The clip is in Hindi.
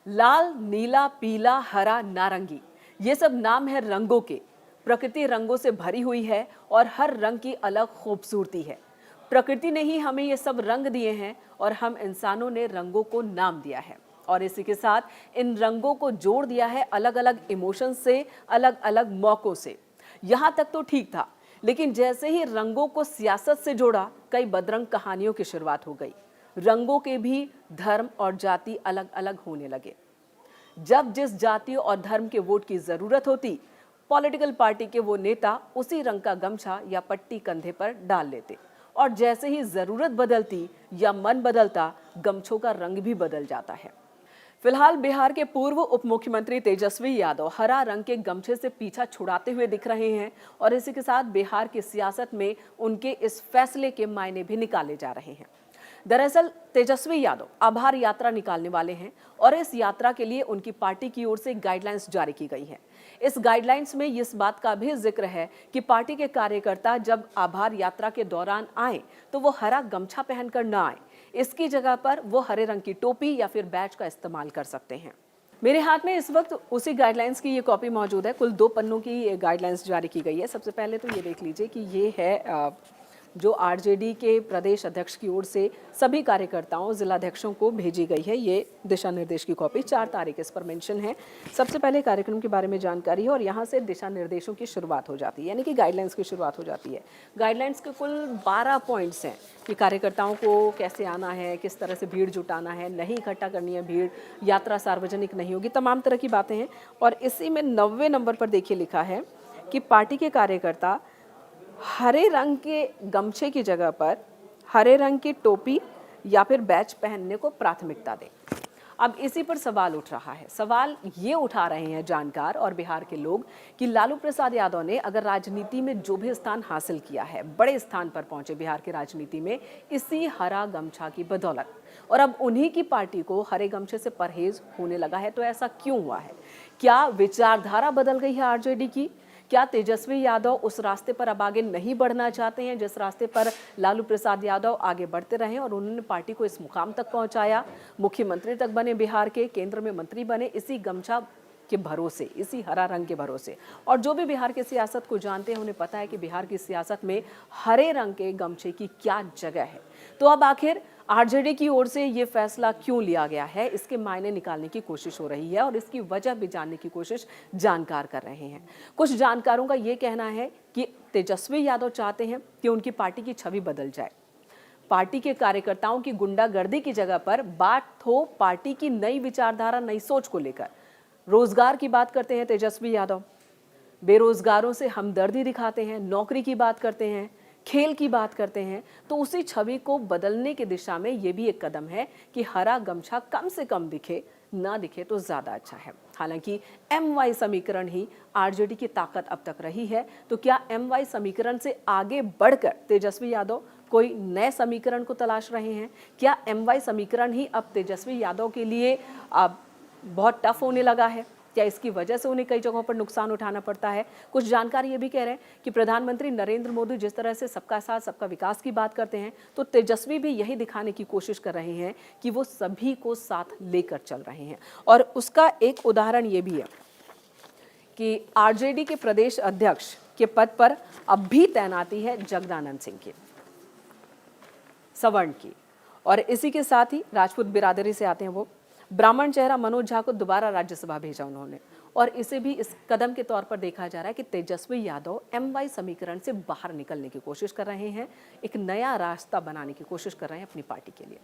लाल, नीला, पीला, हरा, नारंगी, ये सब नाम है रंगों के। प्रकृति रंगों से भरी हुई है और हर रंग की अलग खूबसूरती है। प्रकृति ने ही हमें ये सब रंग दिए हैं और हम इंसानों ने रंगों को नाम दिया है। और इसी के साथ इन रंगों को जोड़ दिया है अलग अलग इमोशन से, अलग अलग मौकों से। यहाँ तक तो ठीक था, लेकिन जैसे ही रंगों को सियासत से जोड़ा, कई बदरंग कहानियों की शुरुआत हो गई। रंगों के भी धर्म और जाति अलग अलग होने लगे। जब जिस जाति और धर्म के वोट की जरूरत होती, पॉलिटिकल पार्टी के वो नेता उसी रंग का गमछा या पट्टी कंधे पर डाल लेते, और जैसे ही जरूरत बदलती या मन बदलता, गमछों का रंग भी बदल जाता है। फिलहाल बिहार के पूर्व उप मुख्यमंत्री तेजस्वी यादव हरा रंग के गमछे से पीछा छुड़ाते हुए दिख रहे हैं और इसी के साथ बिहार की सियासत में उनके इस फैसले के मायने भी निकाले जा रहे हैं। दरअसल तेजस्वी यादव आभार यात्रा निकालने वाले हैं और इस यात्रा के लिए उनकी पार्टी की ओर से गाइडलाइंस जारी की गई है। इस गाइडलाइंस में इस बात का भी जिक्र है कि पार्टी के कार्यकर्ता जब आभार यात्रा के दौरान आए तो वो हरा गमछा पहनकर न आए, इसकी जगह पर वो हरे रंग की टोपी या फिर बैज का इस्तेमाल कर सकते हैं। मेरे हाथ में इस वक्त उसी गाइडलाइंस की ये कॉपी मौजूद है। कुल 2 पन्नों की गाइडलाइंस जारी की गई है। सबसे पहले तो ये देख लीजिए कि ये है जो आरजेडी के प्रदेश अध्यक्ष की ओर से सभी कार्यकर्ताओं, जिलाध्यक्षों को भेजी गई है। ये दिशा निर्देश की कॉपी 4 तारीख इस पर मेंशन है। सबसे पहले कार्यक्रम के बारे में जानकारी है और यहाँ से दिशा निर्देशों की शुरुआत हो जाती है, यानी कि गाइडलाइंस की शुरुआत हो जाती है। गाइडलाइंस के कुल 12 पॉइंट्स हैं कि कार्यकर्ताओं को कैसे आना है, किस तरह से भीड़ जुटाना है, नहीं इकट्ठा करनी है भीड़, यात्रा सार्वजनिक नहीं होगी, तमाम तरह की बातें हैं। और इसी में 90 नंबर पर देखिए लिखा है कि पार्टी के कार्यकर्ता हरे रंग के गमछे की जगह पर हरे रंग की टोपी या फिर बैच पहनने को प्राथमिकता दें। अब इसी पर सवाल उठ रहा है। सवाल ये उठा रहे हैं जानकार और बिहार के लोग कि लालू प्रसाद यादव ने अगर राजनीति में जो भी स्थान हासिल किया है, बड़े स्थान पर पहुंचे बिहार की राजनीति में इसी हरा गमछा की बदौलत, और अब उन्हीं की पार्टी को हरे गमछे से परहेज होने लगा है, तो ऐसा क्यों हुआ है? क्या विचारधारा बदल गई है आरजेडी की? क्या तेजस्वी यादव उस रास्ते पर अब आगे नहीं बढ़ना चाहते हैं जिस रास्ते पर लालू प्रसाद यादव आगे बढ़ते रहे और उन्होंने पार्टी को इस मुकाम तक पहुंचाया, मुख्यमंत्री तक बने बिहार के, केंद्र में मंत्री बने इसी गमछा के भरोसे, इसी हरा रंग के भरोसे? और जो भी बिहार की सियासत को जानते हैं उन्हें पता है कि बिहार की सियासत में हरे रंग के गमछे की क्या जगह है। तो अब आखिर आरजेडी की ओर से ये फैसला क्यों लिया गया है, इसके मायने निकालने की कोशिश हो रही है और इसकी वजह भी जानने की कोशिश जानकार कर रहे हैं। कुछ जानकारों का ये कहना है कि तेजस्वी यादव चाहते हैं कि उनकी पार्टी की छवि बदल जाए। पार्टी के कार्यकर्ताओं की गुंडागर्दी की जगह पर बात हो पार्टी की नई विचारधारा, नई सोच को लेकर। रोजगार की बात करते हैं तेजस्वी यादव, बेरोजगारों से हमदर्दी दिखाते हैं, नौकरी की बात करते हैं, खेल की बात करते हैं। तो उसी छवि को बदलने की दिशा में ये भी एक कदम है कि हरा गमछा कम से कम दिखे, ना दिखे तो ज्यादा अच्छा है। हालांकि MY समीकरण ही आरजेडी की ताकत अब तक रही है, तो क्या MY समीकरण से आगे बढ़कर तेजस्वी यादव कोई नए समीकरण को तलाश रहे हैं? क्या MY समीकरण ही अब तेजस्वी यादव के लिए अब बहुत टफ होने लगा है? क्या इसकी वजह से उन्हें कई जगहों पर नुकसान उठाना पड़ता है? कुछ जानकार ये भी कह रहे हैं कि प्रधानमंत्री नरेंद्र मोदी जिस तरह से सबका साथ सबका विकास की बात करते हैं, तो तेजस्वी भी यही दिखाने की कोशिश कर रहे हैं कि वो सभी को साथ लेकर चल रहे हैं। और उसका एक उदाहरण ये भी है कि आरजेडी के प्रदेश अध्यक्ष के पद पर अब भी तैनाती है जगदानंद सिंह की, सवर्ण की। और इसी के साथ ही राजपूत बिरादरी से आते हैं वो ब्राह्मण चेहरा मनोज झा को दोबारा राज्यसभा भेजा उन्होंने, और इसे भी इस कदम के तौर पर देखा जा रहा है कि तेजस्वी यादव MY समीकरण से बाहर निकलने की कोशिश कर रहे हैं, एक नया रास्ता बनाने की कोशिश कर रहे हैं अपनी पार्टी के लिए।